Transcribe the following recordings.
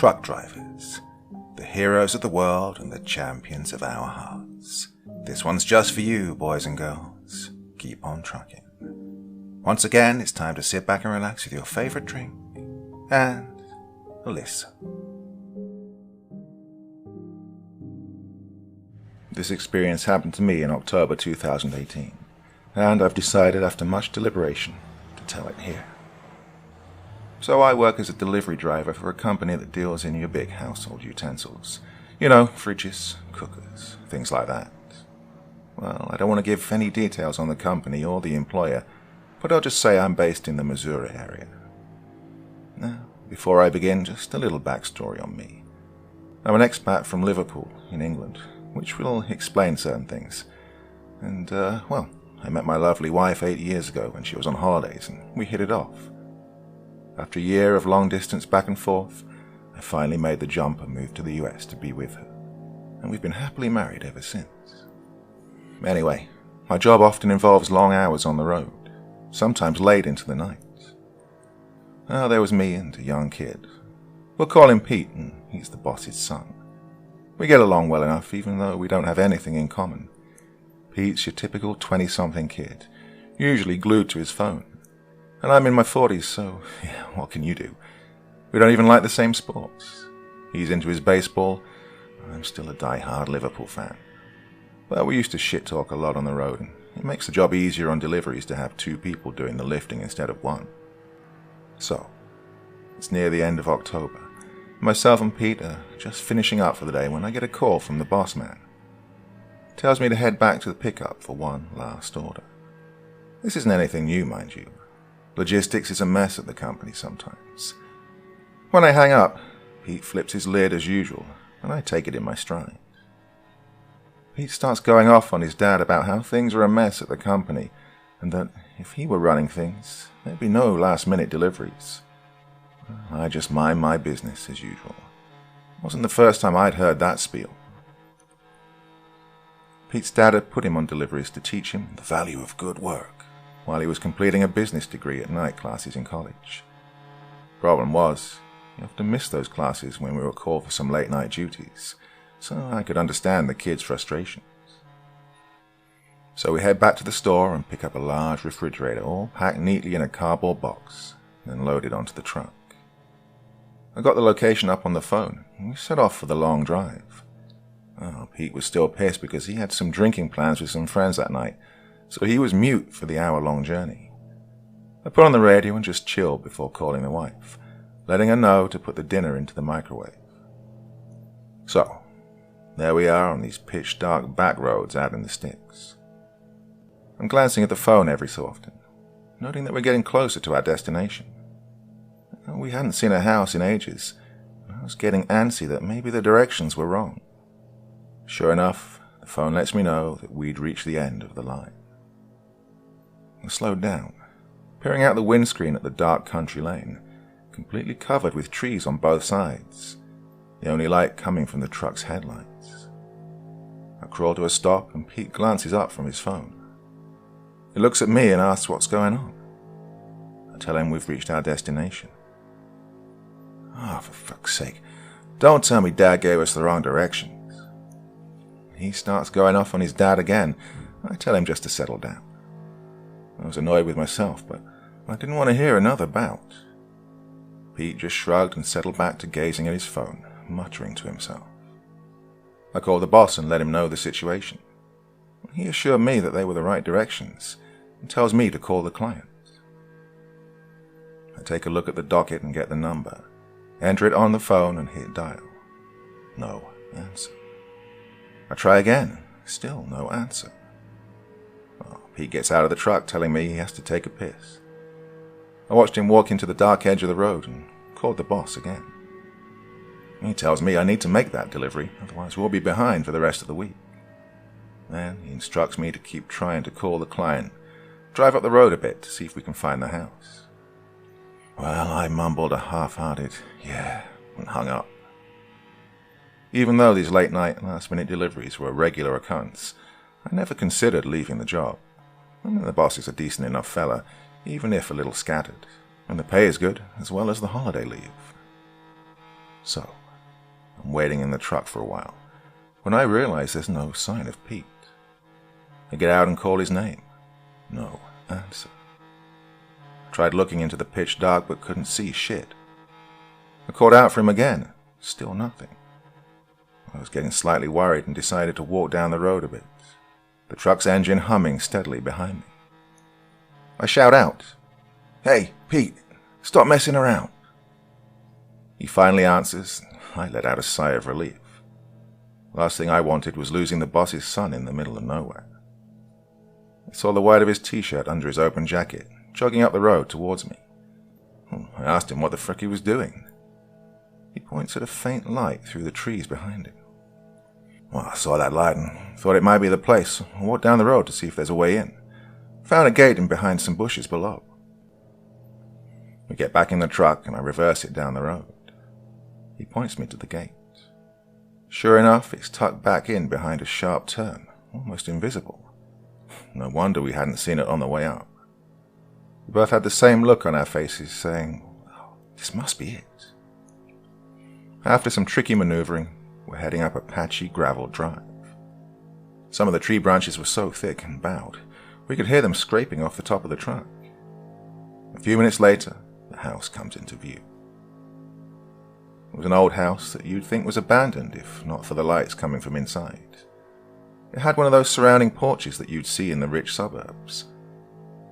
truck drivers, the heroes of the world and the champions of our hearts. This one's just for you, boys and girls. Keep on trucking. Once again, it's time to sit back and relax with your favorite drink and listen. This experience happened to me in October 2018, and I've decided after much deliberation to tell it here. So I work as a delivery driver for a company that deals in your big household utensils. You know, fridges, cookers, things like that. Well, I don't want to give any details on the company or the employer, but I'll just say I'm based in the Missouri area. Now, before I begin, just a little backstory on me. I'm an expat from Liverpool, in England, which will explain certain things. And, I met my lovely wife 8 years ago when she was on holidays, and we hit it off. After a year of long distance back and forth, I finally made the jump and moved to the US to be with her, and we've been happily married ever since. Anyway, my job often involves long hours on the road, sometimes late into the night. There was me and a young kid. We'll call him Pete, and he's the boss's son. We get along well enough, even though we don't have anything in common. Pete's your typical 20-something kid, usually glued to his phone. And I'm in my 40s, so, yeah, what can you do? We don't even like the same sports. He's into his baseball. I'm still a die-hard Liverpool fan. Well, we used to shit-talk a lot on the road, and it makes the job easier on deliveries to have 2 people doing the lifting instead of 1. So, it's near the end of October. Myself and Pete are just finishing up for the day when I get a call from the boss man. He tells me to head back to the pickup for one last order. This isn't anything new, mind you. Logistics is a mess at the company sometimes. When I hang up, Pete flips his lid as usual, and I take it in my stride. Pete starts going off on his dad about how things are a mess at the company, and that if he were running things, there'd be no last-minute deliveries. I just mind my business as usual. It wasn't the first time I'd heard that spiel. Pete's dad had put him on deliveries to teach him the value of good work, while he was completing a business degree at night classes in college. Problem was, he often missed those classes when we were called for some late-night duties, so I could understand the kid's frustrations. So we head back to the store and pick up a large refrigerator, all packed neatly in a cardboard box, then load it onto the truck. I got the location up on the phone, and we set off for the long drive. Pete was still pissed because he had some drinking plans with some friends that night, so he was mute for the hour-long journey. I put on the radio and just chilled before calling the wife, letting her know to put the dinner into the microwave. So, there we are on these pitch-dark back roads out in the sticks. I'm glancing at the phone every so often, noting that we're getting closer to our destination. We hadn't seen a house in ages, and I was getting antsy that maybe the directions were wrong. Sure enough, the phone lets me know that we'd reached the end of the line. I slowed down, peering out the windscreen at the dark country lane, completely covered with trees on both sides, the only light coming from the truck's headlights. I crawl to a stop and Pete glances up from his phone. He looks at me and asks what's going on. I tell him we've reached our destination. For fuck's sake, don't tell me Dad gave us the wrong directions. He starts going off on his dad again. I tell him just to settle down. I was annoyed with myself, but I didn't want to hear another bout. Pete just shrugged and settled back to gazing at his phone, muttering to himself. I called the boss and let him know the situation. He assured me that they were the right directions and tells me to call the client. I take a look at the docket and get the number, enter it on the phone and hit dial. No answer. I try again, still no answer. Pete gets out of the truck telling me he has to take a piss. I watched him walk into the dark edge of the road and called the boss again. He tells me I need to make that delivery, otherwise we'll be behind for the rest of the week. Then he instructs me to keep trying to call the client, drive up the road a bit to see if we can find the house. Well, I mumbled a half-hearted yeah and hung up. Even though these late-night, last-minute deliveries were a regular occurrence, I never considered leaving the job. The boss is a decent enough fella, even if a little scattered, and the pay is good, as well as the holiday leave. So, I'm waiting in the truck for a while, when I realize there's no sign of Pete. I get out and call his name. No answer. I tried looking into the pitch dark but couldn't see shit. I called out for him again. Still nothing. I was getting slightly worried and decided to walk down the road a bit, the truck's engine humming steadily behind me. I shout out, "Hey, Pete, stop messing around." He finally answers. I let out a sigh of relief. Last thing I wanted was losing the boss's son in the middle of nowhere. I saw the white of his t-shirt under his open jacket, jogging up the road towards me. I asked him what the frick he was doing. He points at a faint light through the trees behind him. Well, I saw that light and thought it might be the place. I walked down the road to see if there's a way in. Found a gate in behind some bushes below. We get back in the truck and I reverse it down the road. He points me to the gate. Sure enough, it's tucked back in behind a sharp turn, almost invisible. No wonder we hadn't seen it on the way up. We both had the same look on our faces, saying, "Oh, this must be it." After some tricky maneuvering, we're heading up a patchy gravel drive. Some of the tree branches were so thick and bowed, we could hear them scraping off the top of the truck. A few minutes later, the house comes into view. It was an old house that you'd think was abandoned if not for the lights coming from inside. It had one of those surrounding porches that you'd see in the rich suburbs.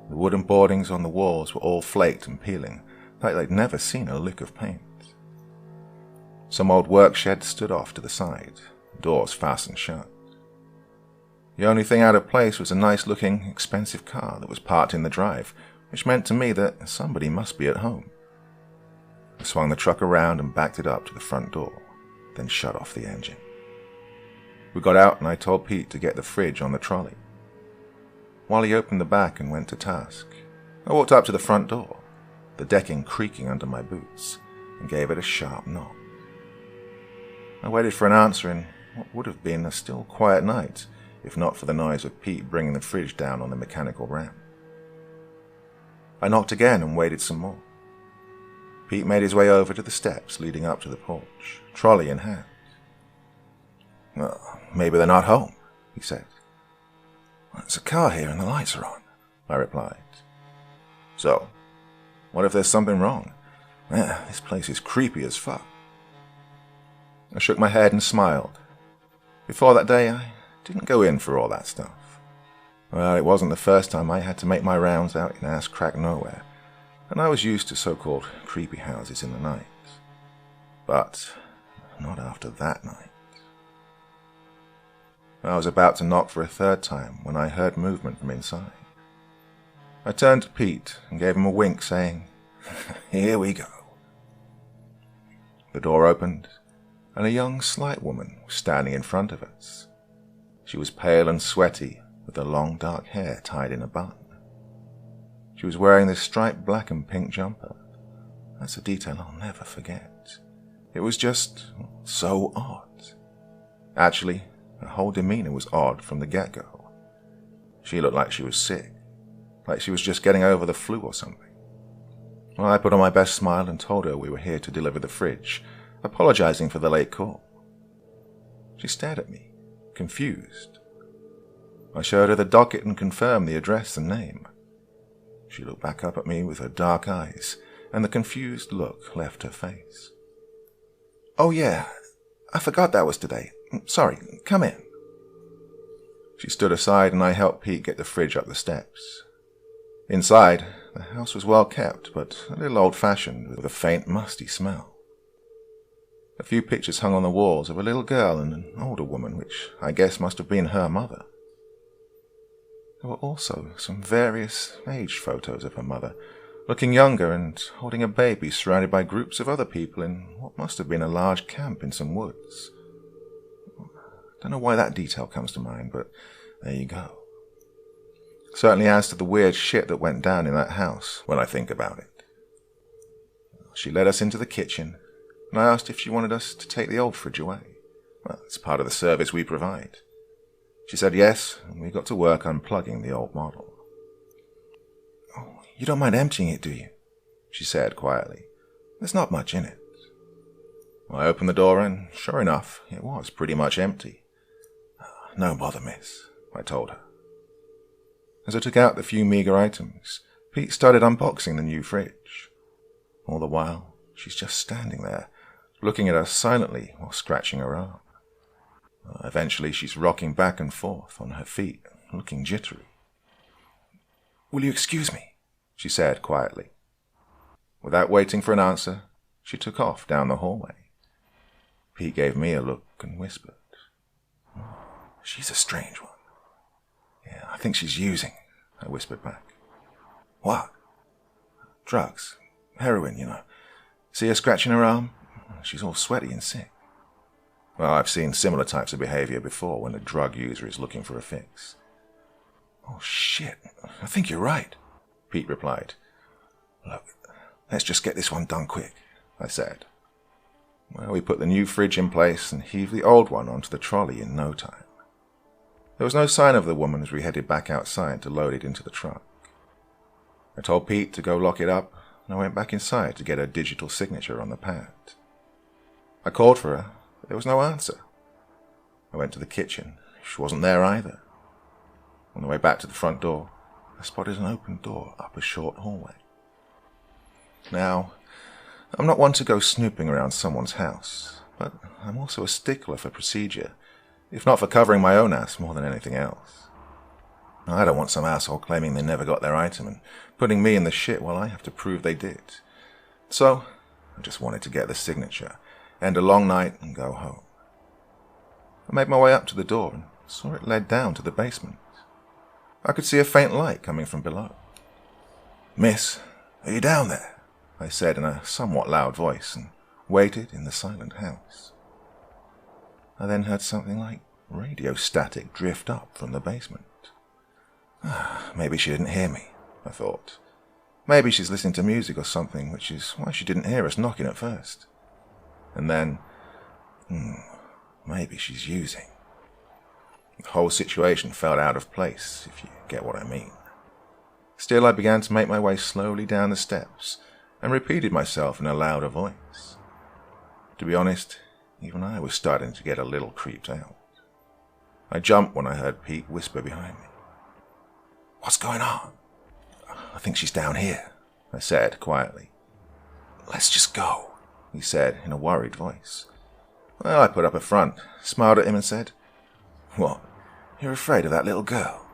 The wooden boardings on the walls were all flaked and peeling, like they'd never seen a lick of paint. Some old work sheds stood off to the side, doors fastened shut. The only thing out of place was a nice-looking, expensive car that was parked in the drive, which meant to me that somebody must be at home. I swung the truck around and backed it up to the front door, then shut off the engine. We got out and I told Pete to get the fridge on the trolley. While he opened the back and went to task, I walked up to the front door, the decking creaking under my boots, and gave it a sharp knock. I waited for an answer in what would have been a still quiet night, if not for the noise of Pete bringing the fridge down on the mechanical ramp. I knocked again and waited some more. Pete made his way over to the steps leading up to the porch, trolley in hand. "Well, maybe they're not home," he said. "There's a car here and the lights are on," I replied. "So, what if there's something wrong? This place is creepy as fuck." I shook my head and smiled. Before that day, I didn't go in for all that stuff. Well, it wasn't the first time I had to make my rounds out in ass-crack nowhere, and I was used to so-called creepy houses in the night. But not after that night. I was about to knock for a third time when I heard movement from inside. I turned to Pete and gave him a wink, saying, "Here we go." The door opened, and a young, slight woman was standing in front of us. She was pale and sweaty, with her long dark hair tied in a bun. She was wearing this striped black and pink jumper. That's a detail I'll never forget. It was just so odd. Actually, her whole demeanor was odd from the get-go. She looked like she was sick, like she was just getting over the flu or something. Well, I put on my best smile and told her we were here to deliver the fridge, apologizing for the late call. She stared at me, confused. I showed her the docket and confirmed the address and name. She looked back up at me with her dark eyes, and the confused look left her face. "Oh yeah, I forgot that was today. Sorry, come in." She stood aside and I helped Pete get the fridge up the steps. Inside, the house was well kept, but a little old-fashioned with a faint, musty smell. A few pictures hung on the walls of a little girl and an older woman, which I guess must have been her mother. There were also some various age photos of her mother, looking younger and holding a baby surrounded by groups of other people in what must have been a large camp in some woods. Don't know why that detail comes to mind, but there you go. Certainly adds to the weird shit that went down in that house when I think about it. She led us into the kitchen, and I asked if she wanted us to take the old fridge away. Well, it's part of the service we provide. She said yes, and we got to work unplugging the old model. "Oh, you don't mind emptying it, do you?" she said quietly. "There's not much in it." I opened the door and, sure enough, it was pretty much empty. "No bother, miss," I told her. As I took out the few meagre items, Pete started unboxing the new fridge. All the while, she's just standing there, looking at us silently while scratching her arm. Eventually, she's rocking back and forth on her feet, looking jittery. "Will you excuse me?" she said quietly. Without waiting for an answer, she took off down the hallway. Pete gave me a look and whispered, "She's a strange one." "Yeah, I think she's using," I whispered back. "What?" "Drugs. Heroin, you know. See her scratching her arm? She's all sweaty and sick." Well, I've seen similar types of behavior before when a drug user is looking for a fix. "Oh, shit. I think you're right," Pete replied. "Look, let's just get this one done quick," I said. Well, we put the new fridge in place and heaved the old one onto the trolley in no time. There was no sign of the woman as we headed back outside to load it into the truck. I told Pete to go lock it up, and I went back inside to get her digital signature on the pad. I called for her, but there was no answer. I went to the kitchen. She wasn't there either. On the way back to the front door, I spotted an open door up a short hallway. Now, I'm not one to go snooping around someone's house, but I'm also a stickler for procedure, if not for covering my own ass more than anything else. I don't want some asshole claiming they never got their item and putting me in the shit while I have to prove they did. So, I just wanted to get the signature, end a long night, and go home. I made my way up to the door and saw it led down to the basement. I could see a faint light coming from below. "Miss, are you down there?" I said in a somewhat loud voice, and waited in the silent house. I then heard something like radio static drift up from the basement. Maybe she didn't hear me, I thought. Maybe she's listening to music or something, which is why she didn't hear us knocking at first. And then, maybe she's using. The whole situation felt out of place, if you get what I mean. Still, I began to make my way slowly down the steps, and repeated myself in a louder voice. To be honest, even I was starting to get a little creeped out. I jumped when I heard Pete whisper behind me. "What's going on?" "I think she's down here," I said quietly. "Let's just go," he said in a worried voice. Well, I put up a front, smiled at him and said, "What, you're afraid of that little girl?"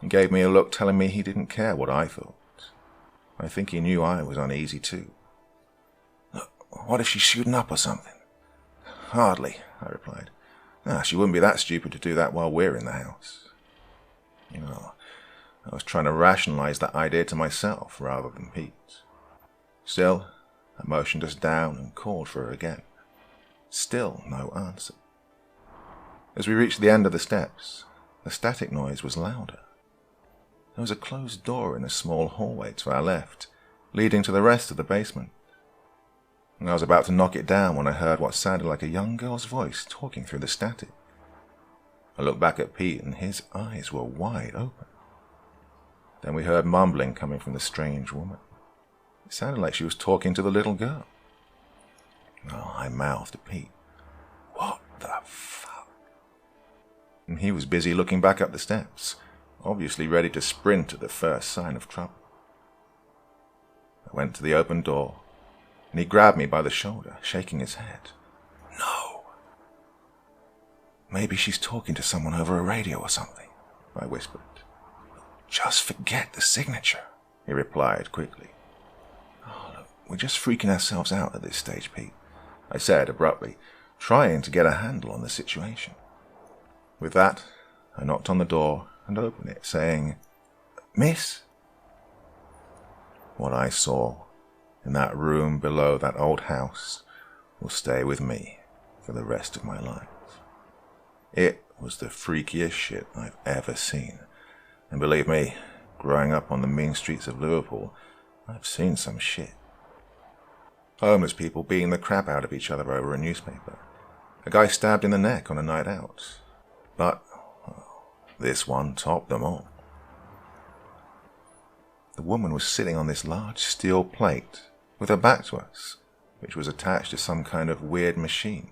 He gave me a look telling me he didn't care what I thought. I think he knew I was uneasy too. "Look, what if she's shooting up or something?" "Hardly," I replied. She wouldn't be that stupid to do that while we're in the house." I was trying to rationalize that idea to myself rather than Pete. Still, I motioned us down and called for her again. Still no answer. As we reached the end of the steps, the static noise was louder. There was a closed door in a small hallway to our left, leading to the rest of the basement. I was about to knock it down when I heard what sounded like a young girl's voice talking through the static. I looked back at Pete and his eyes were wide open. Then we heard mumbling coming from the strange woman. It sounded like she was talking to the little girl. I mouthed at Pete, "What the fuck?" And he was busy looking back up the steps, obviously ready to sprint at the first sign of trouble. I went to the open door, and he grabbed me by the shoulder, shaking his head. "No." "Maybe she's talking to someone over a radio or something," I whispered. "Just forget the signature," he replied quickly. Look, we're just freaking ourselves out at this stage, Pete," I said abruptly, trying to get a handle on the situation. With that, I knocked on the door and opened it, saying, "Miss?" What I saw in that room below that old house will stay with me for the rest of my life. It was the freakiest shit I've ever seen, and believe me, growing up on the mean streets of Liverpool, I've seen some shit. Homeless people beating the crap out of each other over a newspaper, a guy stabbed in the neck on a night out, but this one topped them all. The woman was sitting on this large steel plate with her back to us, which was attached to some kind of weird machine.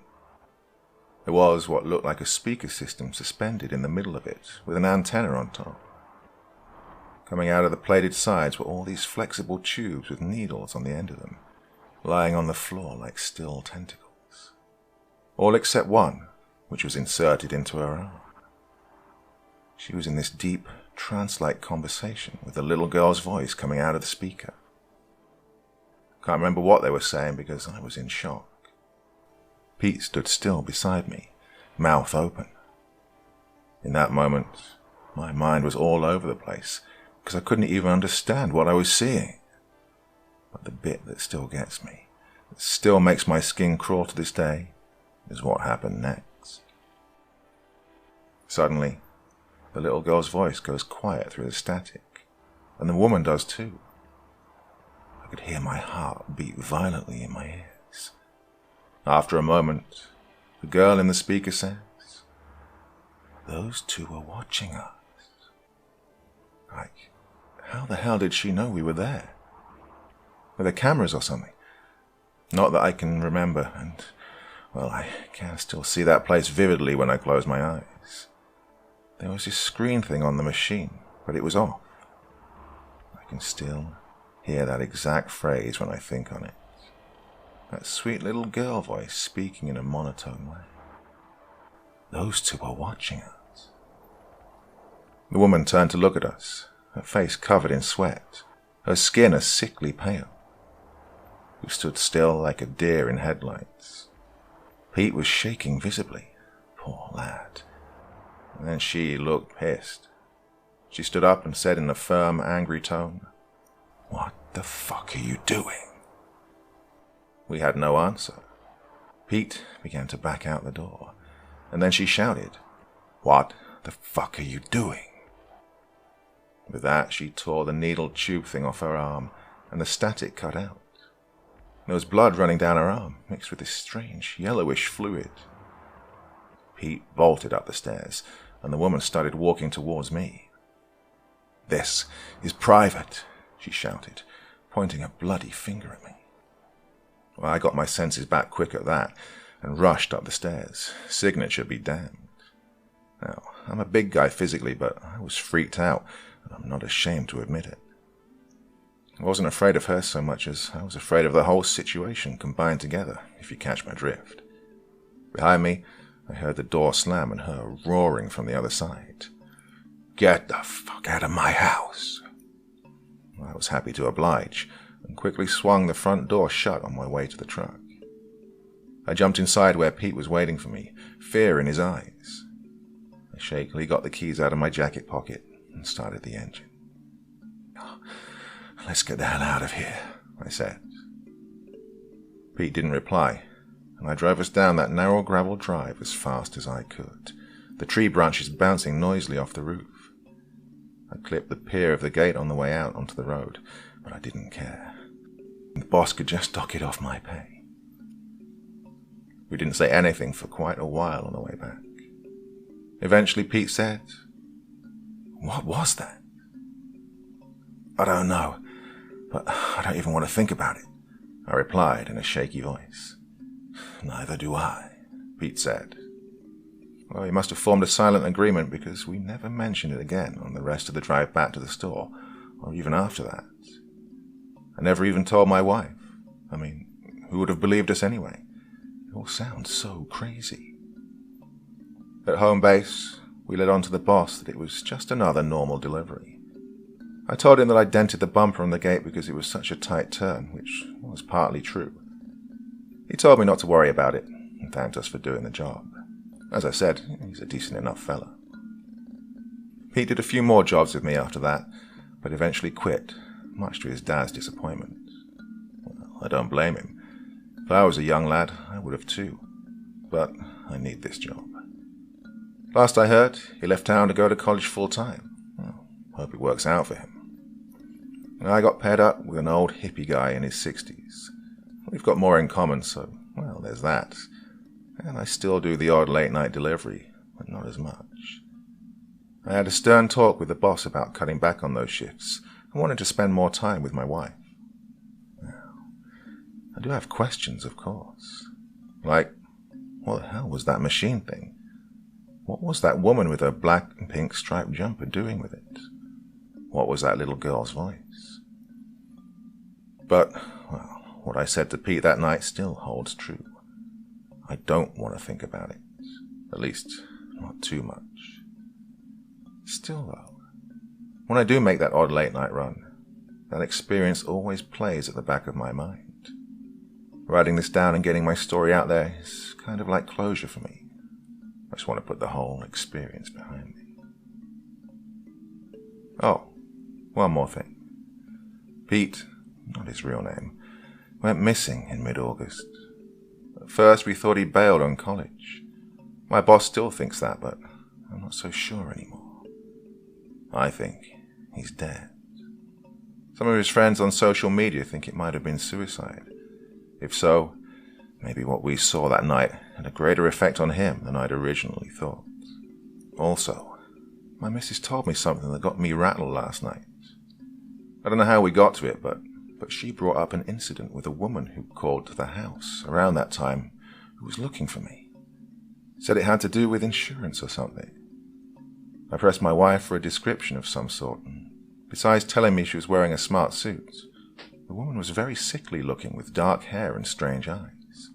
There was what looked like a speaker system suspended in the middle of it, with an antenna on top. Coming out of the plated sides were all these flexible tubes with needles on the end of them, lying on the floor like still tentacles. All except one, which was inserted into her arm. She was in this deep, trance-like conversation with the little girl's voice coming out of the speaker. Can't remember what they were saying because I was in shock. Pete stood still beside me, mouth open. In that moment, my mind was all over the place because I couldn't even understand what I was seeing. But the bit that still gets me, that still makes my skin crawl to this day, is what happened next. Suddenly, the little girl's voice goes quiet through the static, and the woman does too. I could hear my heart beat violently in my ears. After a moment, the girl in the speaker says, "Those two were watching us." Like, how the hell did she know we were there? Were there cameras or something? Not that I can remember, and, well, I can still see that place vividly when I close my eyes. There was this screen thing on the machine, but it was off. I can still hear that exact phrase when I think on it. That sweet little girl voice speaking in a monotone way. Those two were watching us. The woman turned to look at us, her face covered in sweat, her skin a sickly pale. We stood still like a deer in headlights. Pete was shaking visibly, poor lad. And then she looked pissed. She stood up and said in a firm, angry tone, "What the fuck are you doing?" We had no answer. Pete began to back out the door, and then she shouted, "What the fuck are you doing?" With that, she tore the needle tube thing off her arm, and the static cut out. There was blood running down her arm, mixed with this strange, yellowish fluid. Pete bolted up the stairs, and the woman started walking towards me. "This is private," she shouted, pointing a bloody finger at me. Well, I got my senses back quick at that, and rushed up the stairs. Signature be damned. Now, I'm a big guy physically, but I was freaked out, and I'm not ashamed to admit it. I wasn't afraid of her so much as I was afraid of the whole situation combined together, if you catch my drift. Behind me, I heard the door slam and her roaring from the other side. "Get the fuck out of my house!" I was happy to oblige, and quickly swung the front door shut on my way to the truck. I jumped inside where Pete was waiting for me, fear in his eyes. I shakily got the keys out of my jacket pocket and started the engine. "Let's get the hell out of here," I said. Pete didn't reply, and I drove us down that narrow gravel drive as fast as I could, the tree branches bouncing noisily off the roof. I clipped the pier of the gate on the way out onto the road, but I didn't care. The boss could just dock it off my pay. We didn't say anything for quite a while on the way back. Eventually Pete said, "What was that?" "I don't know, but I don't even want to think about it," I replied in a shaky voice. "Neither do I," Pete said. Well, we must have formed a silent agreement because we never mentioned it again on the rest of the drive back to the store, or even after that. I never even told my wife. I mean, who would have believed us anyway? It all sounds so crazy. At home base, we let on to the boss that it was just another normal delivery. I told him that I dented the bumper on the gate because it was such a tight turn, which was partly true. He told me not to worry about it, and thanked us for doing the job. As I said, he's a decent enough fella. Pete did a few more jobs with me after that, but eventually quit, much to his dad's disappointment. Well, I don't blame him. If I was a young lad, I would have too. But I need this job. Last I heard, he left town to go to college full-time. Well, hope it works out for him. I got paired up with an old hippie guy in his 60s. We've got more in common, so, well, there's that. And I still do the odd late-night delivery, but not as much. I had a stern talk with the boss about cutting back on those shifts and wanted to spend more time with my wife. Now, I I do have questions, of course. Like, what the hell was that machine thing? What was that woman with her black and pink striped jumper doing with it? What was that little girl's voice? But, well, what I said to Pete that night still holds true. I don't want to think about it. At least, not too much. Still, though, when I do make that odd late-night run, that experience always plays at the back of my mind. Writing this down and getting my story out there is kind of like closure for me. I just want to put the whole experience behind me. Oh, one more thing. Pete, not his real name, went missing in mid-August. At first we thought he bailed on college. My boss still thinks that, but I'm not so sure anymore. I think he's dead. Some of his friends on social media think it might have been suicide. If so, maybe what we saw that night had a greater effect on him than I'd originally thought. Also, my missus told me something that got me rattled last night. I don't know how we got to it, but she brought up an incident with a woman who called to the house around that time who was looking for me. Said it had to do with insurance or something. I pressed my wife for a description of some sort, and besides telling me she was wearing a smart suit, the woman was very sickly looking with dark hair and strange eyes.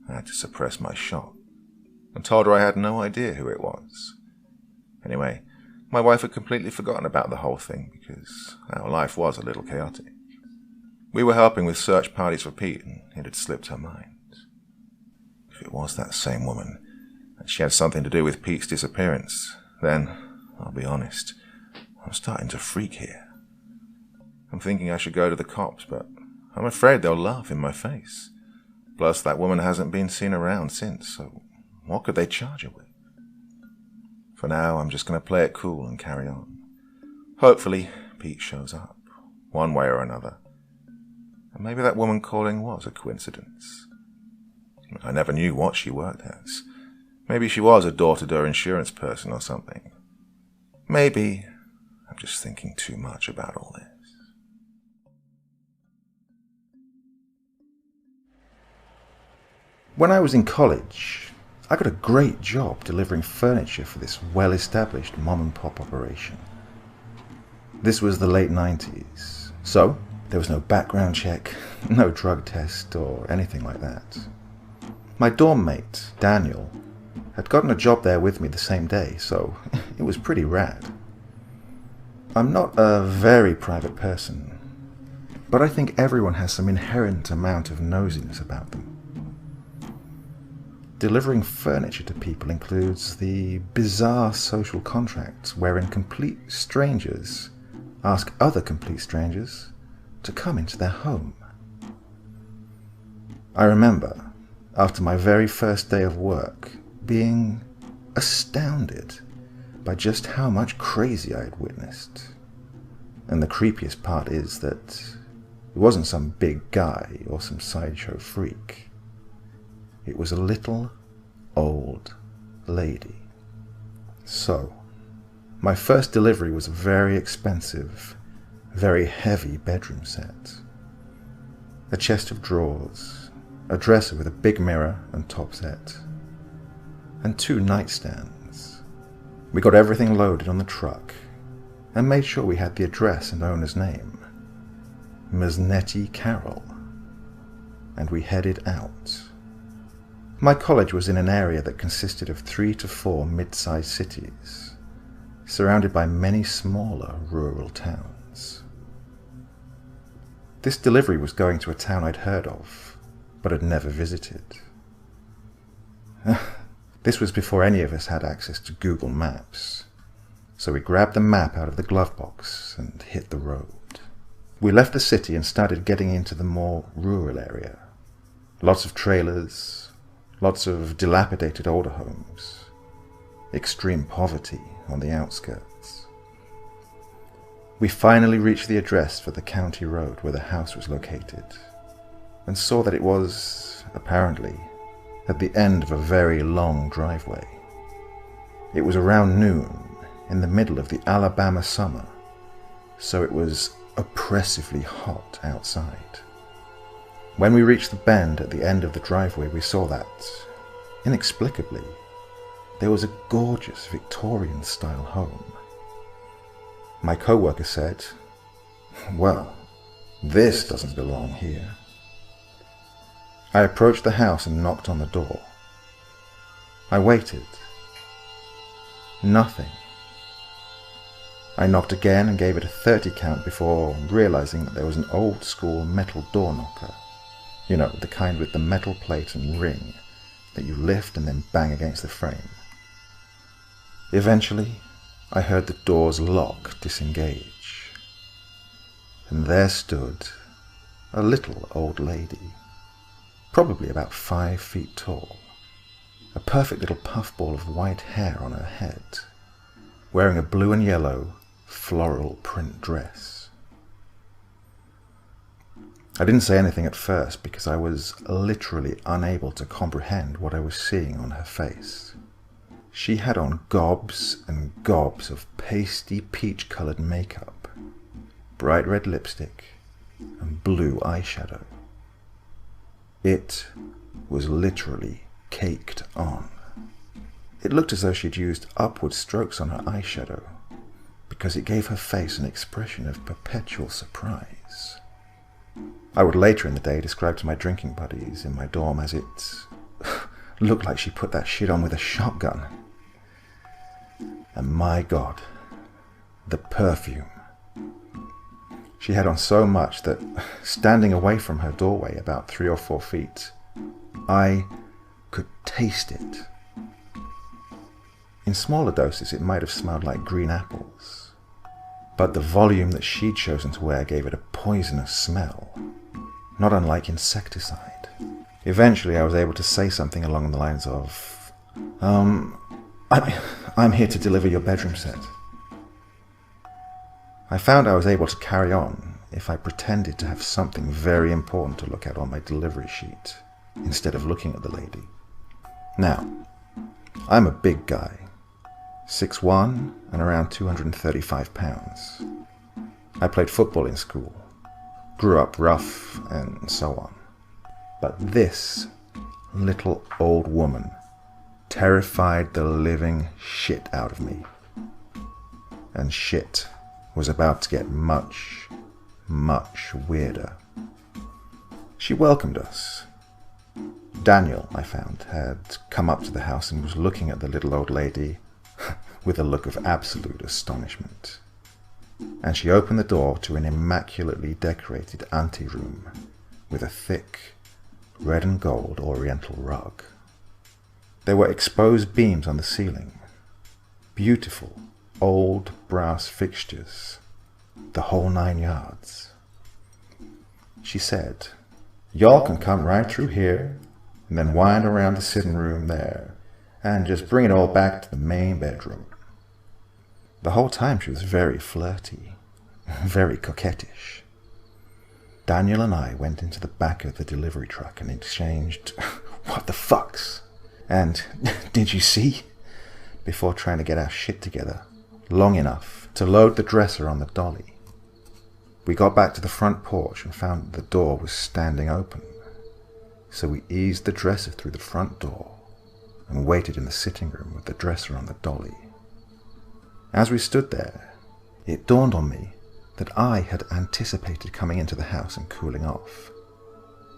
I had to suppress my shock and told her I had no idea who it was. Anyway, my wife had completely forgotten about the whole thing because our life was a little chaotic. We were helping with search parties for Pete, and it had slipped her mind. If it was that same woman, and she had something to do with Pete's disappearance, then, I'll be honest, I'm starting to freak here. I'm thinking I should go to the cops, but I'm afraid they'll laugh in my face. Plus, that woman hasn't been seen around since, so what could they charge her with? For now, I'm just going to play it cool and carry on. Hopefully, Pete shows up, one way or another. And maybe that woman calling was a coincidence. I never knew what she worked as. Maybe she was a door-to-door insurance person or something. Maybe I'm just thinking too much about all this. When I was in college, I got a great job delivering furniture for this well-established mom-and-pop operation. This was the late 90s, so there was no background check, no drug test or anything like that. My dorm mate, Daniel, had gotten a job there with me the same day, so it was pretty rad. I'm not a very private person, but I think everyone has some inherent amount of nosiness about them. Delivering furniture to people includes the bizarre social contract wherein complete strangers ask other complete strangers to come into their home. I remember, after my very first day of work, being astounded by just how much crazy I had witnessed. And the creepiest part is that it wasn't some big guy or some sideshow freak. It was a little old lady. So, my first delivery was a very expensive, very heavy bedroom set. A chest of drawers, a dresser with a big mirror and top set, and 2 nightstands. We got everything loaded on the truck and made sure we had the address and owner's name, Mesnetti Carroll, and we headed out. My college was in an area that consisted of 3 to 4 mid-sized cities, surrounded by many smaller rural towns. This delivery was going to a town I'd heard of, but had never visited. This was before any of us had access to Google Maps, so we grabbed the map out of the glove box and hit the road. We left the city and started getting into the more rural area. Lots of trailers, lots of dilapidated older homes, extreme poverty on the outskirts. We finally reached the address for the county road where the house was located, and saw that it was, apparently, at the end of a very long driveway. It was around noon, in the middle of the Alabama summer, so it was oppressively hot outside. When we reached the bend at the end of the driveway, we saw that, inexplicably, there was a gorgeous Victorian-style home. My co-worker said, "Well, this doesn't belong here." I approached the house and knocked on the door. I waited. Nothing. I knocked again and gave it a 30 count before realizing that there was an old-school metal door knocker. You know, the kind with the metal plate and ring that you lift and then bang against the frame. Eventually, I heard the door's lock disengage. And there stood a little old lady, probably about 5 feet tall, a perfect little puffball of white hair on her head, wearing a blue and yellow floral print dress. I didn't say anything at first because I was literally unable to comprehend what I was seeing on her face. She had on gobs and gobs of pasty peach-colored makeup, bright red lipstick, and blue eyeshadow. It was literally caked on. It looked as though she'd used upward strokes on her eyeshadow, because it gave her face an expression of perpetual surprise. I would later in the day describe to my drinking buddies in my dorm as it looked like she put that shit on with a shotgun. And my God, the perfume. She had on so much that, standing away from her doorway about 3 or 4 feet, I could taste it. In smaller doses, it might have smelled like green apples, but the volume that she'd chosen to wear gave it a poisonous smell, not unlike insecticide. Eventually, I was able to say something along the lines of, I'm here to deliver your bedroom set. I found I was able to carry on if I pretended to have something very important to look at on my delivery sheet, instead of looking at the lady. Now, I'm a big guy, 6'1" and around 235 pounds. I played football in school, grew up rough, and so on. But this little old woman terrified the living shit out of me. And shit was about to get much, much weirder. She welcomed us. Daniel, I found, had come up to the house and was looking at the little old lady with a look of absolute astonishment. And she opened the door to an immaculately decorated anteroom with a thick red and gold oriental rug. There were exposed beams on the ceiling, beautiful old brass fixtures, the whole 9 yards. She said, "Y'all can come right through here and then wind around the sitting room there and just bring it all back to the main bedroom." The whole time she was very flirty, very coquettish. Daniel and I went into the back of the delivery truck and exchanged "what the fucks" and "did you see?" before trying to get our shit together long enough to load the dresser on the dolly. We got back to the front porch and found that the door was standing open, so we eased the dresser through the front door and waited in the sitting room with the dresser on the dolly. As we stood there, it dawned on me that I had anticipated coming into the house and cooling off,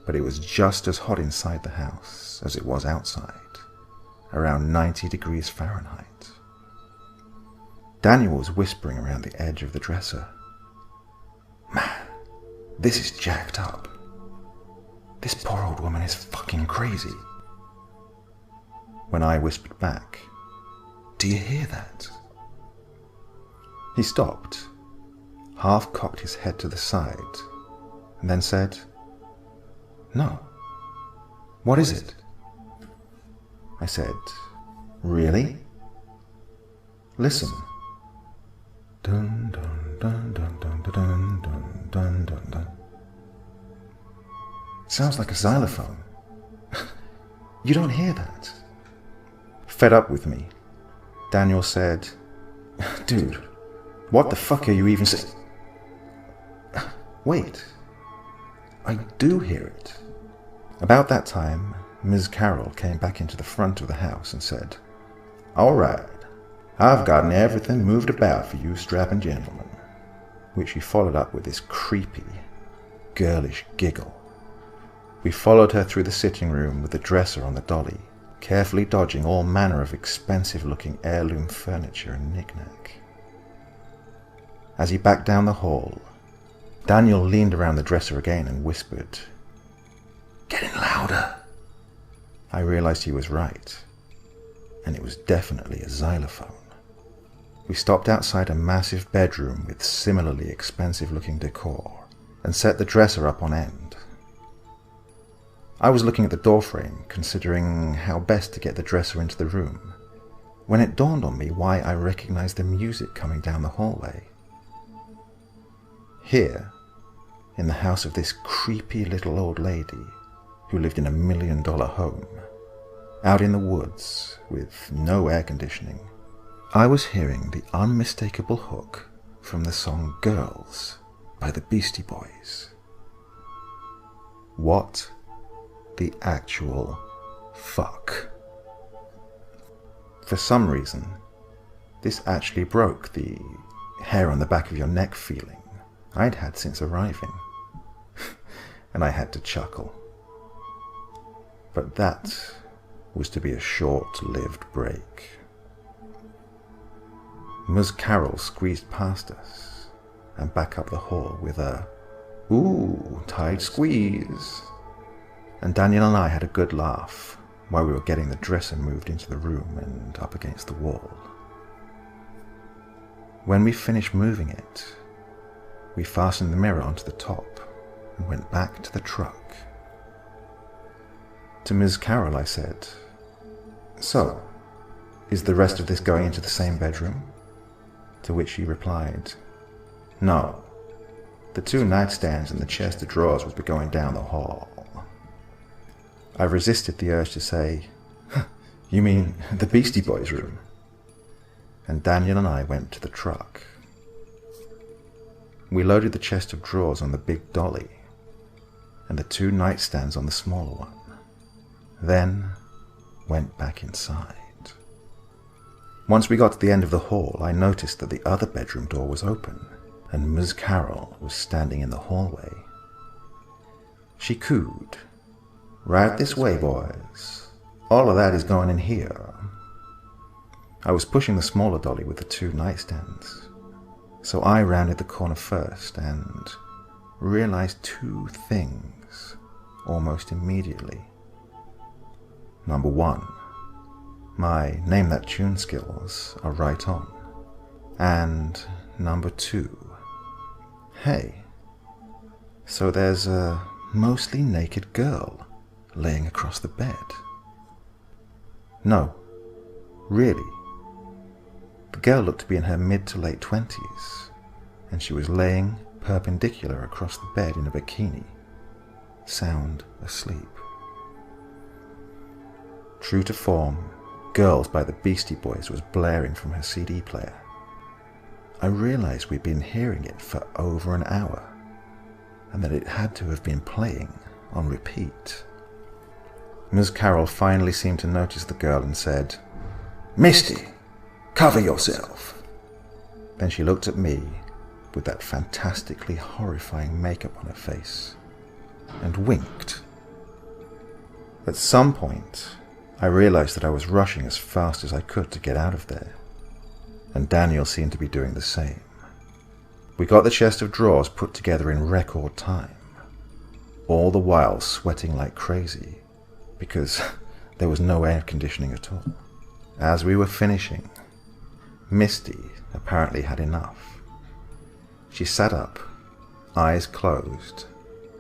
but it was just as hot inside the house as it was outside, around 90 degrees Fahrenheit. Daniel was whispering around the edge of the dresser, "Man, this is jacked up. This poor old woman is fucking crazy." When I whispered back, "Do you hear that?" He stopped, half-cocked his head to the side, and then said, "No. What is it?" I said, "Really? Listen." Dun dun dun dun dun dun dun dun dun dun. Sounds like a xylophone. You don't hear that? Fed up with me, Daniel said, "Dude, what the fuck are you even saying?" Wait, I do hear it. About that time, Ms. Carroll came back into the front of the house and said, "All right, I've gotten everything moved about for you strapping gentlemen," which she followed up with this creepy, girlish giggle. We followed her through the sitting room with the dresser on the dolly, carefully dodging all manner of expensive-looking heirloom furniture and knick-knack. As he backed down the hall, Daniel leaned around the dresser again and whispered, "Getting louder." I realized he was right, and it was definitely a xylophone. We stopped outside a massive bedroom with similarly expensive-looking decor and set the dresser up on end. I was looking at the doorframe, considering how best to get the dresser into the room, when it dawned on me why I recognized the music coming down the hallway. Here, in the house of this creepy little old lady who lived in $1 million home, out in the woods with no air conditioning, I was hearing the unmistakable hook from the song Girls by the Beastie Boys. What the actual fuck? For some reason, this actually broke the hair on the back of your neck feeling I'd had since arriving, and I had to chuckle. But that was to be a short-lived break. Ms. Carroll squeezed past us and back up the hall with a "Ooh, tight squeeze." And Daniel and I had a good laugh while we were getting the dresser moved into the room and up against the wall. When we finished moving it, we fastened the mirror onto the top and went back to the truck. To Ms. Carroll I said, "So, is the rest of this going into the same bedroom?" To which she replied, "No, the 2 nightstands and the chest of drawers will be going down the hall." I resisted the urge to say, "You mean the Beastie Boys room?" And Daniel and I went to the truck. We loaded the chest of drawers on the big dolly and the 2 nightstands on the smaller one, then went back inside. Once we got to the end of the hall, I noticed that the other bedroom door was open and Ms. Carroll was standing in the hallway. She cooed, "Right this way, boys. All of that is going in here." I was pushing the smaller dolly with the 2 nightstands, so I rounded the corner first and realized 2 things almost immediately. Number 1, my Name That Tune skills are right on. And number 2, hey, so there's a mostly naked girl laying across the bed. No, really. The girl looked to be in her mid to late 20s, and she was laying perpendicular across the bed in a bikini, sound asleep. True to form, Girls by the Beastie Boys was blaring from her CD player. I realized we'd been hearing it for over an hour, and that it had to have been playing on repeat. Ms. Carroll finally seemed to notice the girl and said, "Misty, cover yourself." Then she looked at me with that fantastically horrifying makeup on her face and winked. At some point, I realized that I was rushing as fast as I could to get out of there, and Daniel seemed to be doing the same. We got the chest of drawers put together in record time, all the while sweating like crazy because there was no air conditioning at all. As we were finishing, Misty apparently had enough. She sat up, eyes closed,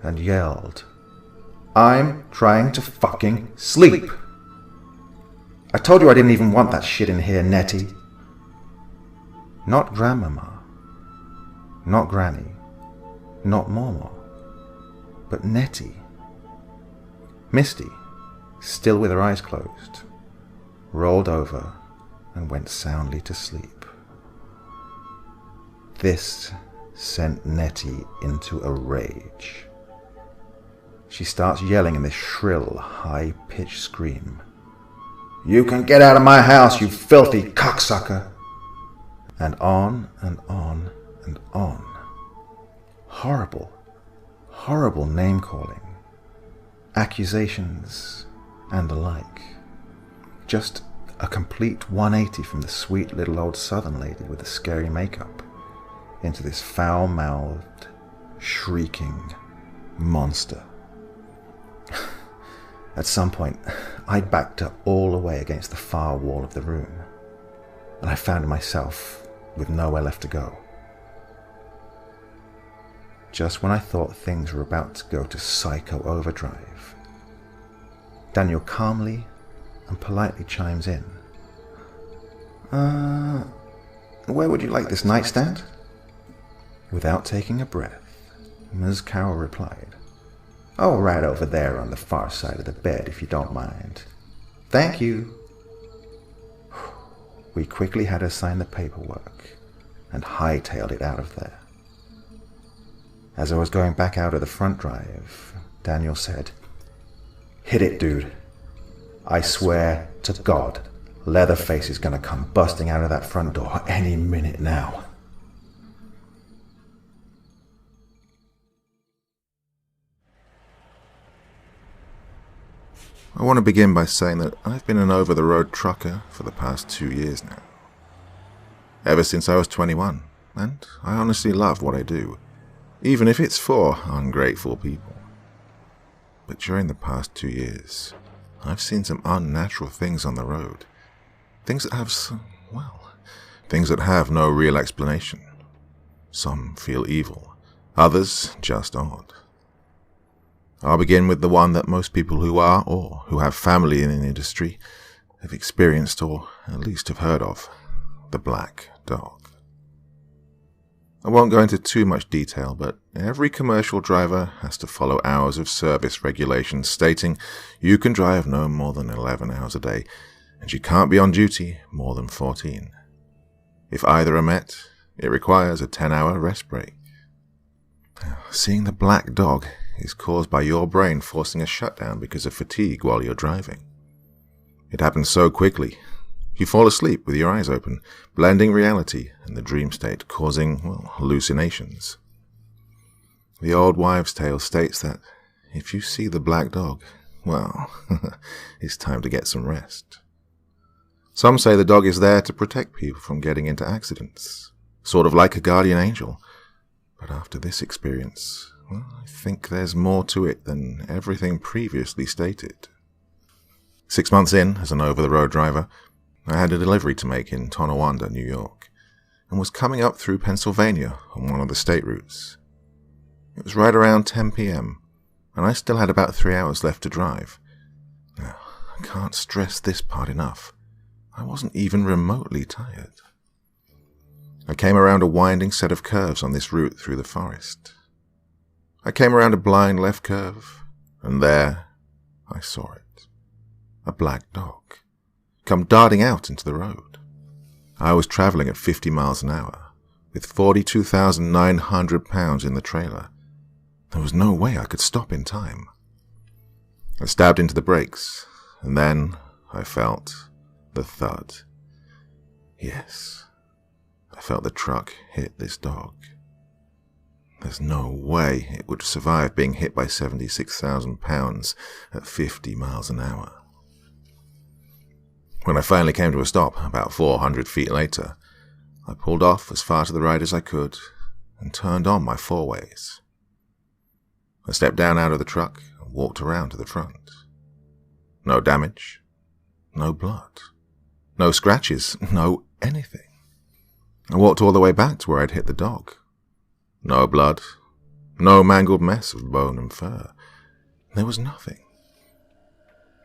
and yelled, "I'm trying to fucking sleep! I told you I didn't even want that shit in here, Nettie." Not Grandmama, not Granny, not Mama, but Nettie. Misty, still with her eyes closed, rolled over and went soundly to sleep. This sent Nettie into a rage. she starts yelling in this shrill, high-pitched scream. "You can get out of my house, you filthy cocksucker!" And on and on and on. Horrible, horrible name-calling, accusations, and the like. Just a complete 180 from the sweet little old southern lady with the scary makeup into this foul-mouthed, shrieking monster. At some point, I'd backed up all the way against the far wall of the room, and I found myself with nowhere left to go. Just when I thought things were about to go to psycho overdrive, Daniel calmly and politely chimes in. Where would you like this nightstand?" Without taking a breath, Ms. Carroll replied, "Oh, right over there on the far side of the bed, if you don't mind. Thank you." We quickly had her sign the paperwork and hightailed it out of there. As I was going back out of the front drive, Daniel said, "Hit it, dude. I swear to God, Leatherface is going to come busting out of that front door any minute now." I want to begin by saying that I've been an over-the-road trucker for the past 2 years now. Ever since I was 21, and I honestly love what I do, even if it's for ungrateful people. But during the past 2 years, I've seen some unnatural things on the road. Things that have no real explanation. Some feel evil, others just odd. I'll begin with the one that most people who are, or who have family in the industry, have experienced or at least have heard of: the black dog. I won't go into too much detail, but every commercial driver has to follow hours of service regulations stating you can drive no more than 11 hours a day, and you can't be on duty more than 14. If either are met, it requires a 10-hour rest break. Seeing the black dog is caused by your brain forcing a shutdown because of fatigue while you're driving. It happens so quickly. You fall asleep with your eyes open, blending reality and the dream state, causing, hallucinations. The old wives' tale states that if you see the black dog, it's time to get some rest. Some say the dog is there to protect people from getting into accidents, sort of like a guardian angel. But after this experience, I think there's more to it than everything previously stated. 6 months in as an over-the-road driver, I had a delivery to make in Tonawanda, New York, and was coming up through Pennsylvania on one of the state routes. It was right around 10 p.m., and I still had about 3 hours left to drive. Now, I can't stress this part enough. I wasn't even remotely tired. I came around a winding set of curves on this route through the forest. I came around a blind left curve, and there I saw it. A black dog, come darting out into the road. I was traveling at 50 miles an hour, with 42,900 pounds in the trailer. There was no way I could stop in time. I stabbed into the brakes, and then I felt the thud. Yes, I felt the truck hit this dog. There's no way it would survive being hit by 76,000 pounds at 50 miles an hour. When I finally came to a stop, about 400 feet later, I pulled off as far to the right as I could and turned on my four-ways. I stepped down out of the truck and walked around to the front. No damage, no blood, no scratches, no anything. I walked all the way back to where I'd hit the dog. No blood, no mangled mess of bone and fur. There was nothing.